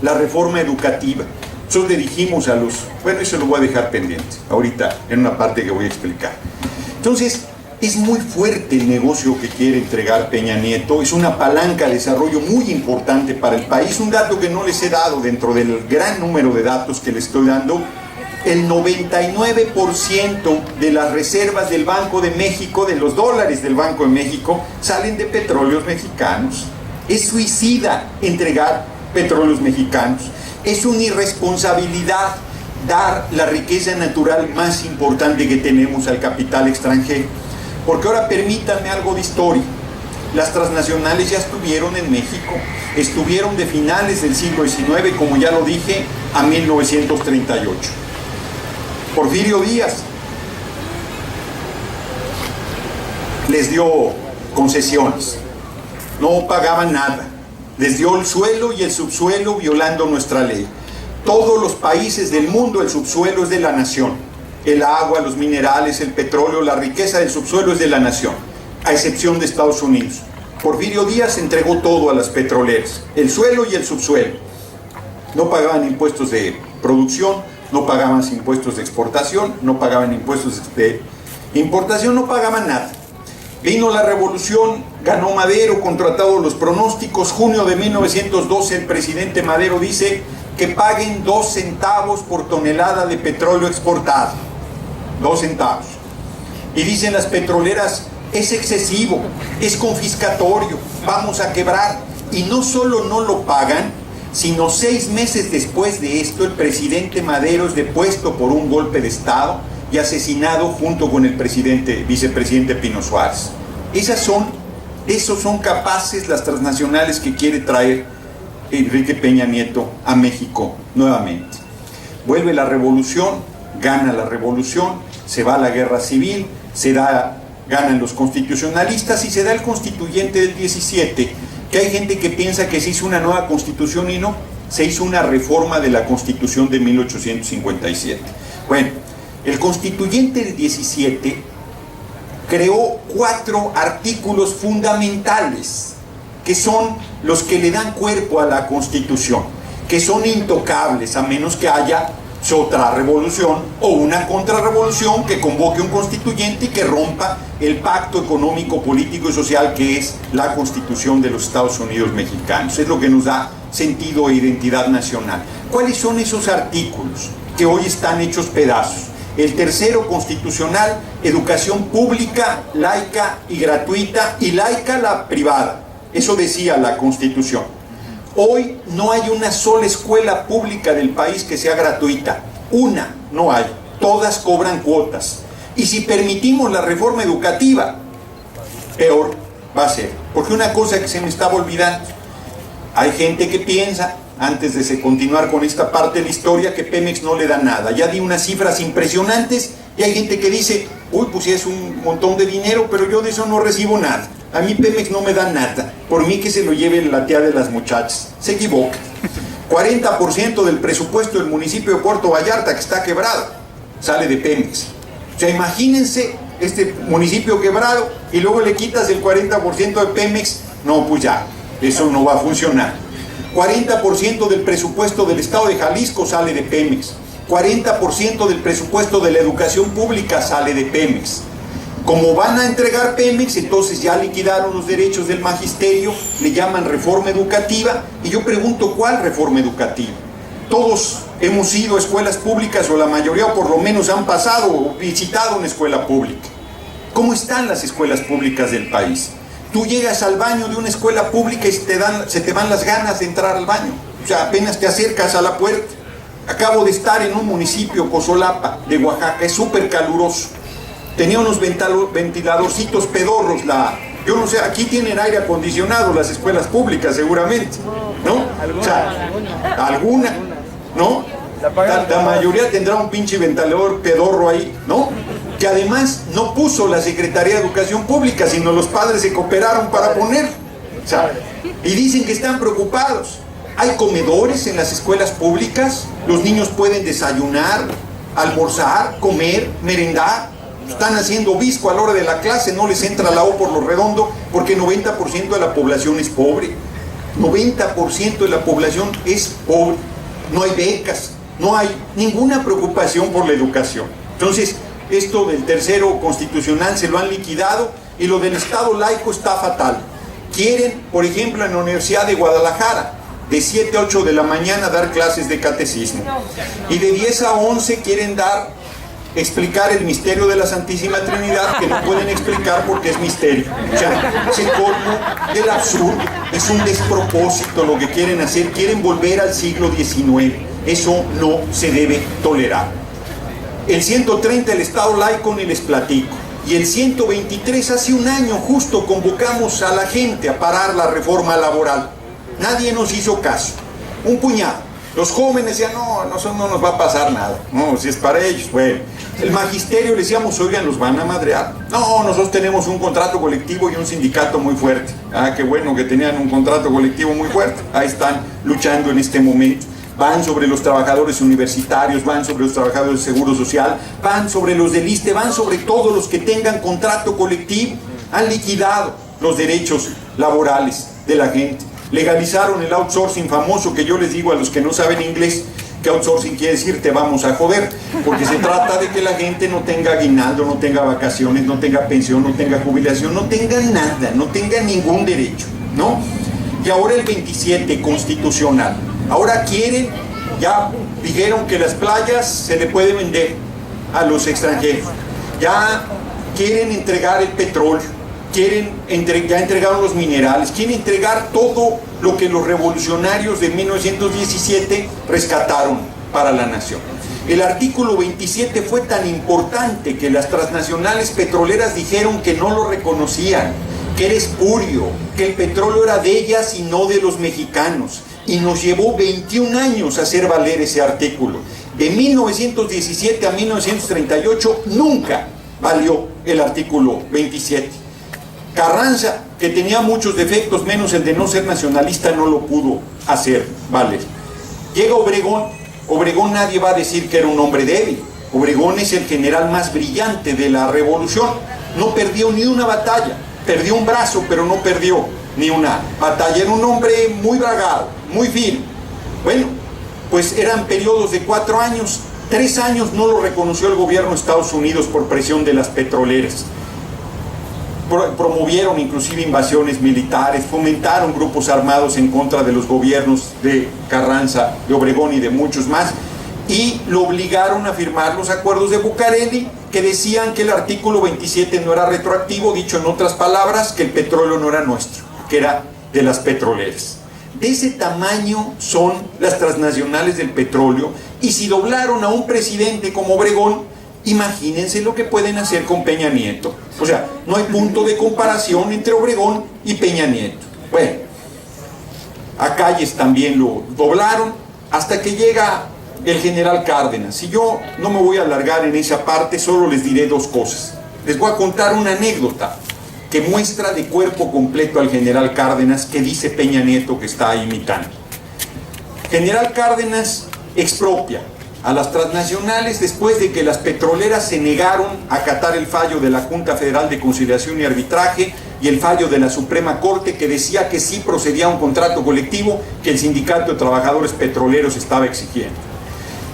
la reforma educativa. Nosotros le dijimos a los... Bueno, eso lo voy a dejar pendiente ahorita en una parte que voy a explicar. Entonces, es muy fuerte el negocio que quiere entregar Peña Nieto. Es una palanca de desarrollo muy importante para el país. Un dato que no les he dado dentro del gran número de datos que les estoy dando: el 99% de las reservas del Banco de México, de los dólares del Banco de México, salen de petróleos mexicanos. Es suicida entregar petróleos mexicanos. Es una irresponsabilidad dar la riqueza natural más importante que tenemos al capital extranjero. Porque ahora permítanme algo de historia. Las transnacionales ya estuvieron en México, estuvieron de finales del siglo XIX, como ya lo dije, a 1938. Porfirio Díaz les dio concesiones, no pagaban nada, les dio el suelo y el subsuelo violando nuestra ley. Todos los países del mundo el subsuelo es de la nación. El agua, los minerales, el petróleo, la riqueza del subsuelo es de la nación, a excepción de Estados Unidos. Porfirio Díaz entregó todo a las petroleras, el suelo y el subsuelo. No pagaban impuestos de producción, no pagaban impuestos de exportación, no pagaban impuestos de importación, no pagaban nada. Vino la revolución, ganó Madero contra todos los pronósticos. Junio de 1912 el presidente Madero dice que paguen 2 centavos por tonelada de petróleo exportado. 2 centavos. Y dicen las petroleras: es excesivo, es confiscatorio, vamos a quebrar. Y no solo no lo pagan, sino 6 meses después de esto el presidente Madero es depuesto por un golpe de Estado y asesinado junto con el vicepresidente Pino Suárez. Esos son capaces las transnacionales que quiere traer Enrique Peña Nieto a México nuevamente. Vuelve la revolución, gana la revolución, se va a la guerra civil, ganan los constitucionalistas y se da el constituyente del 17, que hay gente que piensa que se hizo una nueva constitución y no, se hizo una reforma de la constitución de 1857. Bueno, el constituyente del 17 creó 4 artículos fundamentales que son los que le dan cuerpo a la Constitución, que son intocables a menos que haya otra revolución o una contrarrevolución que convoque un constituyente y que rompa el pacto económico, político y social que es la Constitución de los Estados Unidos mexicanos. Es lo que nos da sentido e identidad nacional. ¿Cuáles son esos artículos que hoy están hechos pedazos? El tercero constitucional: educación pública, laica y gratuita, y laica la privada. Eso decía la Constitución. Hoy no hay una sola escuela pública del país que sea gratuita. Una, no hay. Todas cobran cuotas. Y si permitimos la reforma educativa, peor va a ser. Porque una cosa que se me estaba olvidando: hay gente que piensa, antes de continuar con esta parte de la historia, que Pemex no le da nada. Ya di unas cifras impresionantes y hay gente que dice: uy, pues sí es un montón de dinero, pero yo de eso no recibo nada. A mí Pemex no me da nada. Por mí que se lo lleve la tía de las muchachas. Se equivoca. 40% del presupuesto del municipio de Puerto Vallarta, que está quebrado, sale de Pemex. O sea, imagínense este municipio quebrado y luego le quitas el 40% de Pemex. No, pues ya, eso no va a funcionar. 40% del presupuesto del estado de Jalisco sale de Pemex. 40% del presupuesto de la educación pública sale de Pemex. Como van a entregar Pemex, entonces ya liquidaron los derechos del magisterio, le llaman reforma educativa, y yo pregunto: ¿cuál reforma educativa? Todos hemos ido a escuelas públicas, o la mayoría, o por lo menos han pasado o visitado una escuela pública. ¿Cómo están las escuelas públicas del país? Tú llegas al baño de una escuela pública y se te van las ganas de entrar al baño. O sea, apenas te acercas a la puerta. Acabo de estar en un municipio, Cozolapa, de Oaxaca, es súper caluroso. Tenía unos ventiladorcitos pedorros, yo no sé, aquí tienen aire acondicionado las escuelas públicas seguramente, ¿no? O sea, alguna, ¿no? La mayoría tendrá un pinche ventilador pedorro ahí, ¿no? Que además no puso la Secretaría de Educación Pública, sino los padres se cooperaron para poner. O sea, y dicen que están preocupados. Hay comedores en las escuelas públicas, los niños pueden desayunar, almorzar, comer, merendar. Están haciendo visco a la hora de la clase, no les entra la O por lo redondo, porque 90% de la población es pobre. 90% de la población es pobre, no hay becas, no hay ninguna preocupación por la educación. Entonces, esto del tercero constitucional se lo han liquidado, y lo del Estado laico está fatal. Quieren, por ejemplo, en la Universidad de Guadalajara, de 7 a 8 de la mañana dar clases de catecismo, y de 10 a 11 quieren explicar el misterio de la Santísima Trinidad, que no pueden explicar porque es misterio. O sea, es el colmo del absurdo, es un despropósito lo que quieren hacer. Quieren volver al siglo XIX. Eso no se debe tolerar. El 130 el Estado laico ni les platico, y el 123 hace un año justo convocamos a la gente a parar la reforma laboral. Nadie nos hizo caso, un puñado. Los jóvenes decían, no nos va a pasar nada, no, si es para ellos. Bueno, el magisterio le decíamos, oigan, los van a madrear. No, nosotros tenemos un contrato colectivo y un sindicato muy fuerte. Ah, qué bueno que tenían un contrato colectivo muy fuerte. Ahí están luchando en este momento. Van sobre los trabajadores universitarios, van sobre los trabajadores del Seguro Social, van sobre los del ISSSTE, van sobre todos los que tengan contrato colectivo. Han liquidado los derechos laborales de la gente. Legalizaron el outsourcing famoso, que yo les digo a los que no saben inglés, que outsourcing quiere decir te vamos a joder, porque se trata de que la gente no tenga aguinaldo, no tenga vacaciones, no tenga pensión, no tenga jubilación, no tenga nada, no tenga ningún derecho, ¿no? Y ahora el 27 constitucional. Ahora quieren, ya dijeron que las playas se le puede vender a los extranjeros. Ya quieren entregar el petróleo, ya entregaron los minerales, quieren entregar todo lo que los revolucionarios de 1917 rescataron para la nación. El artículo 27 fue tan importante que las transnacionales petroleras dijeron que no lo reconocían, que era espurio, que el petróleo era de ellas y no de los mexicanos. Y nos llevó 21 años hacer valer ese artículo. De 1917 a 1938 nunca valió el artículo 27. Carranza, que tenía muchos defectos, menos el de no ser nacionalista, no lo pudo hacer valer. Llega Obregón. Obregón nadie va a decir que era un hombre débil. Obregón es el general más brillante de la revolución. No perdió ni una batalla. Perdió un brazo, pero no perdió ni una batalla. Era un hombre muy bragado, muy firme. Bueno, pues eran periodos de 4 años. 3 años no lo reconoció el gobierno de Estados Unidos por presión de las petroleras. Promovieron inclusive invasiones militares, fomentaron grupos armados en contra de los gobiernos de Carranza, de Obregón y de muchos más, y lo obligaron a firmar los acuerdos de Bucareli, que decían que el artículo 27 no era retroactivo, dicho en otras palabras, que el petróleo no era nuestro, que era de las petroleras. De ese tamaño son las transnacionales del petróleo, y si doblaron a un presidente como Obregón, imagínense lo que pueden hacer con Peña Nieto. O sea, no hay punto de comparación entre Obregón y Peña Nieto. Bueno, a Calles también lo doblaron, hasta que llega el general Cárdenas. Y yo no me voy a alargar en esa parte, solo les diré 2 cosas. Les voy a contar una anécdota que muestra de cuerpo completo al general Cárdenas, que dice Peña Nieto que está imitando. General Cárdenas expropia a las transnacionales después de que las petroleras se negaron a acatar el fallo de la Junta Federal de Conciliación y Arbitraje y el fallo de la Suprema Corte, que decía que sí procedía un contrato colectivo que el Sindicato de Trabajadores Petroleros estaba exigiendo.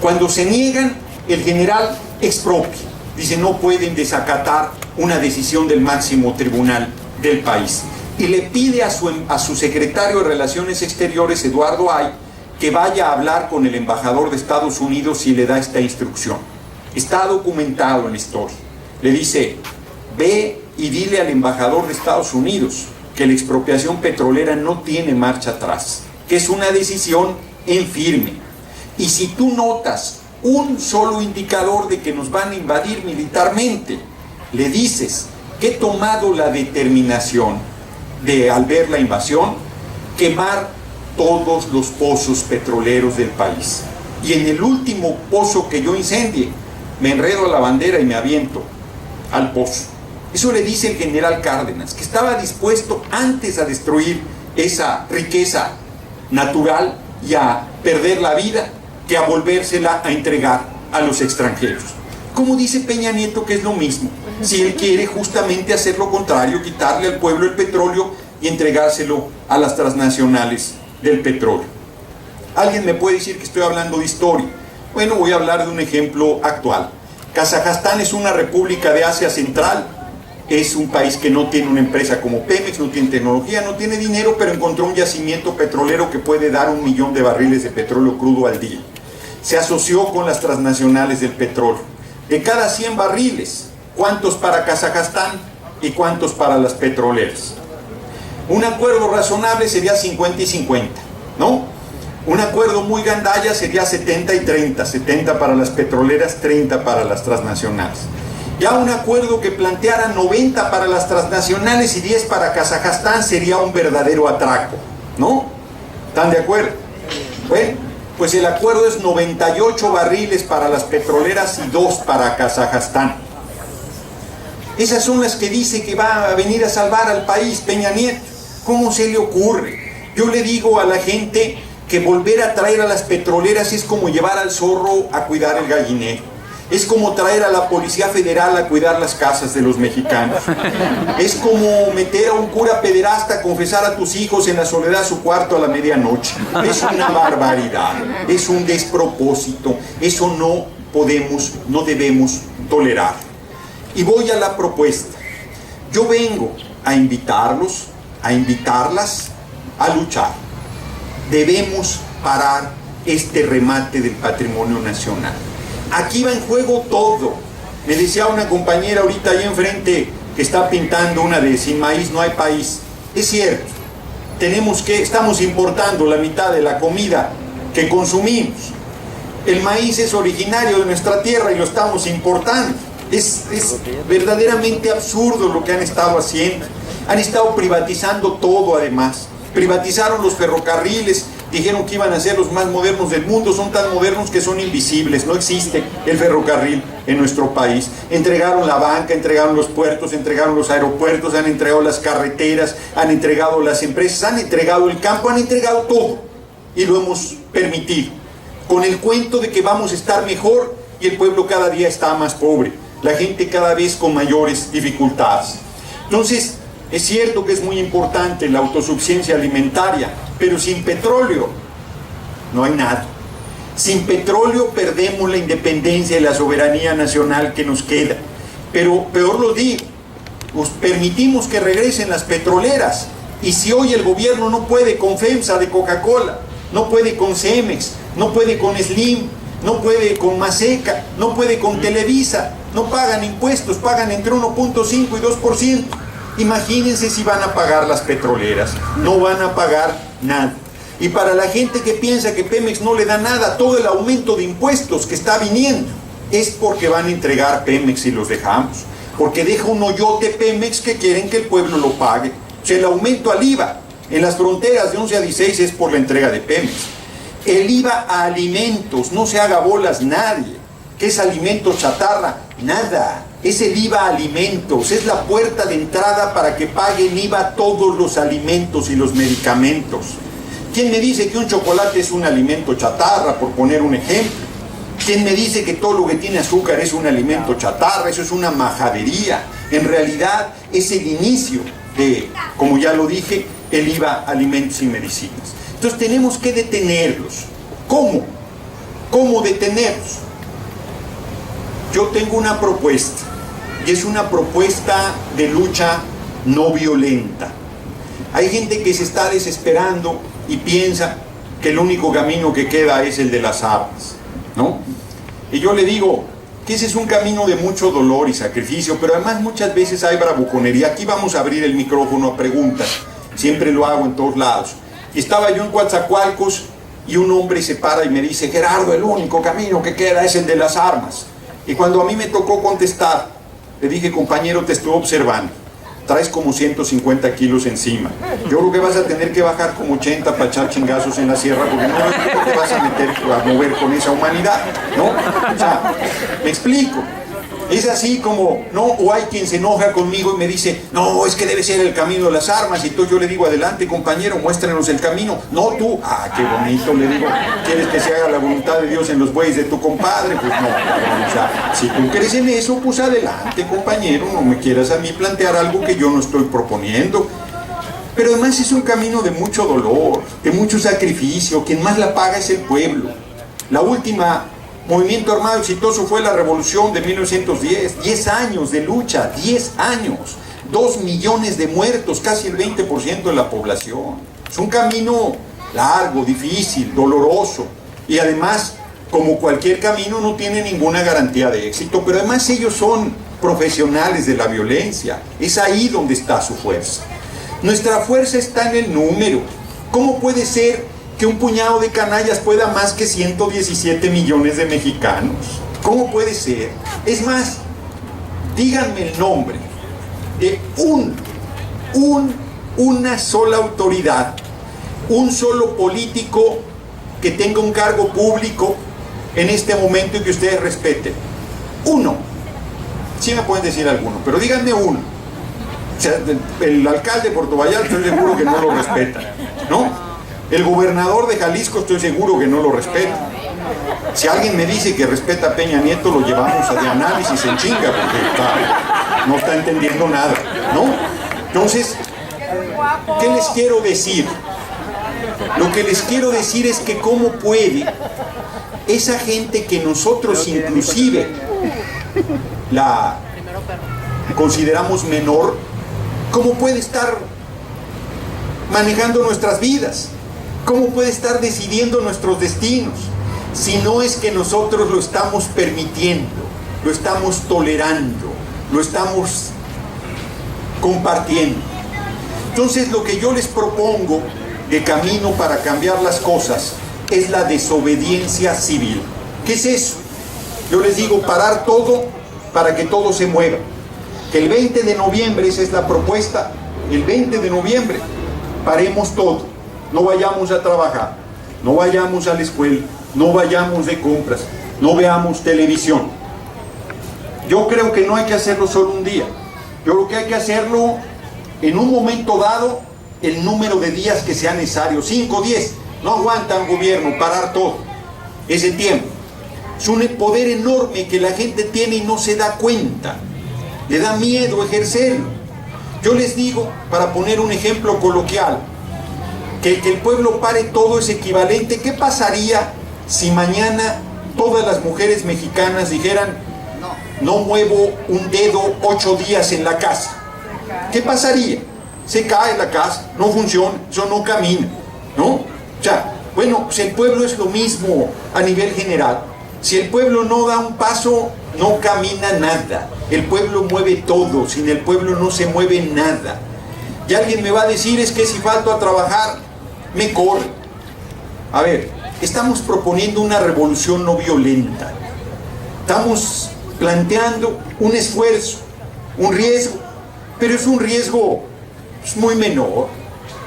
Cuando se niegan, el general expropia, dice no pueden desacatar una decisión del máximo tribunal del país, y le pide a su secretario de Relaciones Exteriores, Eduardo Ay, que vaya a hablar con el embajador de Estados Unidos y le da esta instrucción. Está documentado en la historia. Le dice, ve y dile al embajador de Estados Unidos que la expropiación petrolera no tiene marcha atrás, que es una decisión en firme. Y si tú notas un solo indicador de que nos van a invadir militarmente, le dices que he tomado la determinación de, al ver la invasión, quemar todos los pozos petroleros del país. Y en el último pozo que yo incendie, me enredo la bandera y me aviento al pozo. Eso le dice el general Cárdenas, que estaba dispuesto antes a destruir esa riqueza natural y a perder la vida, que a volvérsela a entregar a los extranjeros. Como dice Peña Nieto, que es lo mismo, si él quiere justamente hacer lo contrario, quitarle al pueblo el petróleo y entregárselo a las transnacionales del petróleo. Alguien me puede decir que estoy hablando de historia. Bueno, voy a hablar de un ejemplo actual. Kazajstán es una república de Asia Central. Es un país que no tiene una empresa como Pemex, no tiene tecnología, no tiene dinero, pero encontró un yacimiento petrolero que puede dar 1 millón de barriles de petróleo crudo al día. Se asoció con las transnacionales del petróleo. De cada 100 barriles, ¿cuántos para Kazajstán y cuántos para las petroleras? Un acuerdo razonable sería 50 y 50, ¿no? Un acuerdo muy gandalla sería 70 y 30, 70 para las petroleras, 30 para las transnacionales. Ya un acuerdo que planteara 90 para las transnacionales y 10 para Kazajstán sería un verdadero atraco, ¿no? ¿Están de acuerdo? Bueno, pues el acuerdo es 98 barriles para las petroleras y 2 para Kazajstán. Esas son las que dice que va a venir a salvar al país Peña Nieto. ¿Cómo se le ocurre? Yo le digo a la gente que volver a traer a las petroleras es como llevar al zorro a cuidar el gallinero. Es como traer a la Policía Federal a cuidar las casas de los mexicanos. Es como meter a un cura pederasta a confesar a tus hijos en la soledad de su cuarto a la medianoche. Es una barbaridad, es un despropósito. Eso no podemos, no debemos tolerar. Y voy a la propuesta. Yo vengo a invitarlos, a invitarlas a luchar. Debemos parar este remate del patrimonio nacional. Aquí va en juego todo. Me decía una compañera ahorita ahí enfrente que está pintando una de sin maíz no hay país. Es cierto, estamos importando la mitad de la comida que consumimos. El maíz es originario de nuestra tierra y lo estamos importando. Es verdaderamente absurdo lo que han estado haciendo. Han estado privatizando todo además. Privatizaron los ferrocarriles, dijeron que iban a ser los más modernos del mundo, son tan modernos que son invisibles, no existe el ferrocarril en nuestro país. Entregaron la banca, entregaron los puertos, entregaron los aeropuertos, han entregado las carreteras, han entregado las empresas, han entregado el campo, han entregado todo y lo hemos permitido, con el cuento de que vamos a estar mejor y el pueblo cada día está más pobre, la gente cada vez con mayores dificultades. Entonces, es cierto que es muy importante la autosuficiencia alimentaria, pero sin petróleo no hay nada. Sin petróleo perdemos la independencia y la soberanía nacional que nos queda. Pero peor lo digo, pues permitimos que regresen las petroleras. Y si hoy el gobierno no puede con FEMSA de Coca-Cola, no puede con Cemex, no puede con Slim, no puede con Maseca, no puede con Televisa, no pagan impuestos, pagan entre 1.5 y 2%. Imagínense si van a pagar las petroleras, no van a pagar nada. Y para la gente que piensa que Pemex no le da nada, todo el aumento de impuestos que está viniendo es porque van a entregar Pemex si los dejamos, porque deja un hoyote Pemex que quieren que el pueblo lo pague. O sea, el aumento al IVA en las fronteras de 11 a 16 es por la entrega de Pemex. El IVA a alimentos, no se haga bolas nadie. ¿Qué es alimento chatarra? Nada. Es el IVA a alimentos, es la puerta de entrada para que paguen IVA todos los alimentos y los medicamentos. ¿Quién me dice que un chocolate es un alimento chatarra, por poner un ejemplo? ¿Quién me dice que todo lo que tiene azúcar es un alimento chatarra? Eso es una majadería. En realidad es el inicio de, como ya lo dije, el IVA a alimentos y medicinas. Entonces tenemos que detenerlos. ¿Cómo? ¿Cómo detenerlos? Yo tengo una propuesta, y es una propuesta de lucha no violenta. Hay gente que se está desesperando y piensa que el único camino que queda es el de las armas, ¿no? Y yo le digo que ese es un camino de mucho dolor y sacrificio, pero además muchas veces hay bravuconería. Aquí vamos a abrir el micrófono a preguntas, siempre lo hago en todos lados. Y estaba yo en Coatzacoalcos y un hombre se para y me dice: Gerardo, el único camino que queda es el de las armas. Y cuando a mí me tocó contestar, le dije: compañero, te estoy observando, traes como 150 kilos encima. Yo creo que vas a tener que bajar como 80 para echar chingazos en la sierra, porque no te vas a mover con esa humanidad, ¿no? O sea, me explico. Es así como, no, o hay quien se enoja conmigo y me dice: no, es que debe ser el camino de las armas. Y entonces yo le digo: adelante, compañero, muéstrenos el camino. No tú. Ah, qué bonito, le digo. ¿Quieres que se haga la voluntad de Dios en los bueyes de tu compadre? Pues no. O sea, si tú crees en eso, pues adelante, compañero. No me quieras a mí plantear algo que yo no estoy proponiendo. Pero además es un camino de mucho dolor, de mucho sacrificio. Quien más la paga es el pueblo. La última movimiento armado exitoso fue la revolución de 1910. 10 años de lucha, 10 años. 2 millones de muertos, casi el 20% de la población. Es un camino largo, difícil, doloroso. Y además, como cualquier camino, no tiene ninguna garantía de éxito. Pero además ellos son profesionales de la violencia. Es ahí donde está su fuerza. Nuestra fuerza está en el número. ¿Cómo puede ser que un puñado de canallas pueda más que 117 millones de mexicanos? ¿Cómo puede ser? Es más, díganme el nombre de una sola autoridad, un solo político que tenga un cargo público en este momento y que ustedes respeten. Uno. Sí me pueden decir alguno, pero díganme uno. O sea, el alcalde de Puerto Vallarta estoy seguro que no lo respeta, ¿no? El gobernador de Jalisco estoy seguro que no lo respeta. Si alguien me dice que respeta a Peña Nieto, lo llevamos a de análisis en chinga, porque no está entendiendo nada, ¿no? Entonces, ¿qué les quiero decir? Lo que les quiero decir es que cómo puede esa gente que nosotros inclusive la consideramos menor, cómo puede estar manejando nuestras vidas, cómo puede estar decidiendo nuestros destinos, si no es que nosotros lo estamos permitiendo, lo estamos tolerando, lo estamos compartiendo. Entonces lo que yo les propongo de camino para cambiar las cosas es la desobediencia civil. ¿Qué es eso? Yo les digo parar todo para que todo se mueva. Que el 20 de noviembre, esa es la propuesta, el 20 de noviembre paremos todo, no vayamos a trabajar, no vayamos a la escuela, no vayamos de compras, no veamos televisión. Yo creo que no hay que hacerlo solo un día, yo creo que hay que hacerlo en un momento dado, el número de días que sea necesario, 5, 10, no aguanta un gobierno parar todo, ese tiempo. Es un poder enorme que la gente tiene y no se da cuenta, le da miedo ejercerlo. Yo les digo, para poner un ejemplo coloquial, que el pueblo pare todo es equivalente. ¿Qué pasaría si mañana todas las mujeres mexicanas dijeran no muevo un dedo 8 días en la casa? ¿Qué pasaría? Se cae la casa, no funciona, eso no camina, ¿no? O sea, bueno, pues el pueblo es lo mismo a nivel general. Si el pueblo no da un paso, no camina nada. El pueblo mueve todo, sin el pueblo no se mueve nada. Y alguien me va a decir, es que si falto a trabajar, me corre. A ver, estamos proponiendo una revolución no violenta. Estamos planteando un esfuerzo, un riesgo, pero es un riesgo muy menor.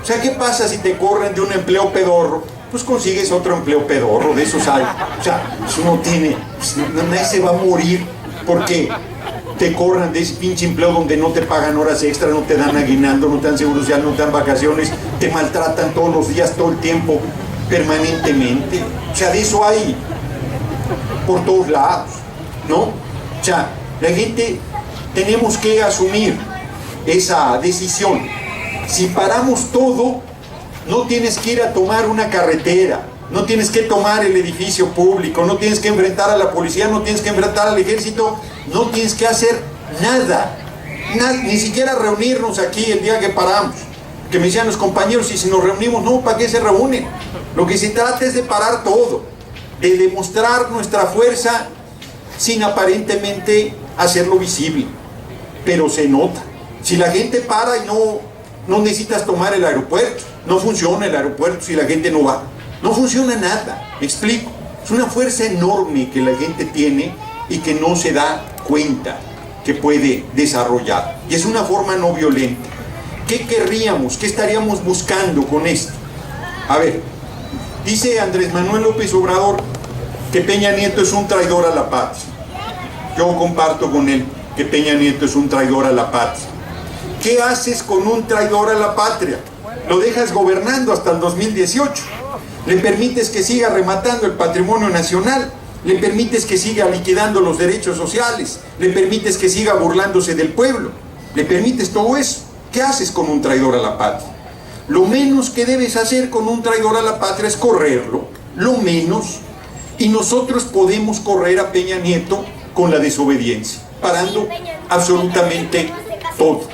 O sea, ¿qué pasa si te corren de un empleo pedorro? Pues consigues otro empleo pedorro, de esos hay. O sea, eso no tiene, nadie se va a morir porque te corran de ese pinche empleo donde no te pagan horas extra, no te dan aguinaldo, no te dan seguro social, no te dan vacaciones, te maltratan todos los días, todo el tiempo, permanentemente. O sea, de eso hay por todos lados, ¿no? O sea, la gente tenemos que asumir esa decisión. Si paramos todo, no tienes que ir a tomar una carretera, no tienes que tomar el edificio público, no tienes que enfrentar a la policía, no tienes que enfrentar al ejército, no tienes que hacer nada, ni siquiera reunirnos aquí el día que paramos. Que me decían los compañeros, y si nos reunimos, no, ¿para qué se reúnen? Lo que se trata es de parar todo, de demostrar nuestra fuerza sin aparentemente hacerlo visible, pero se nota. Si la gente para y no necesitas tomar el aeropuerto, no funciona el aeropuerto si la gente no va, no funciona nada, me explico. Es una fuerza enorme que la gente tiene y que no se da cuenta que puede desarrollar, y es una forma no violenta. ¿Qué querríamos? ¿Qué estaríamos buscando con esto? A ver, dice Andrés Manuel López Obrador que Peña Nieto es un traidor a la patria. Yo comparto con él que Peña Nieto es un traidor a la patria. ¿Qué haces con un traidor a la patria? Lo dejas gobernando hasta el 2018. Le permites que siga rematando el patrimonio nacional. Le permites que siga liquidando los derechos sociales. Le permites que siga burlándose del pueblo. Le permites todo eso. ¿Qué haces con un traidor a la patria? Lo menos que debes hacer con un traidor a la patria es correrlo, lo menos. Y nosotros podemos correr a Peña Nieto con la desobediencia, parando absolutamente todo.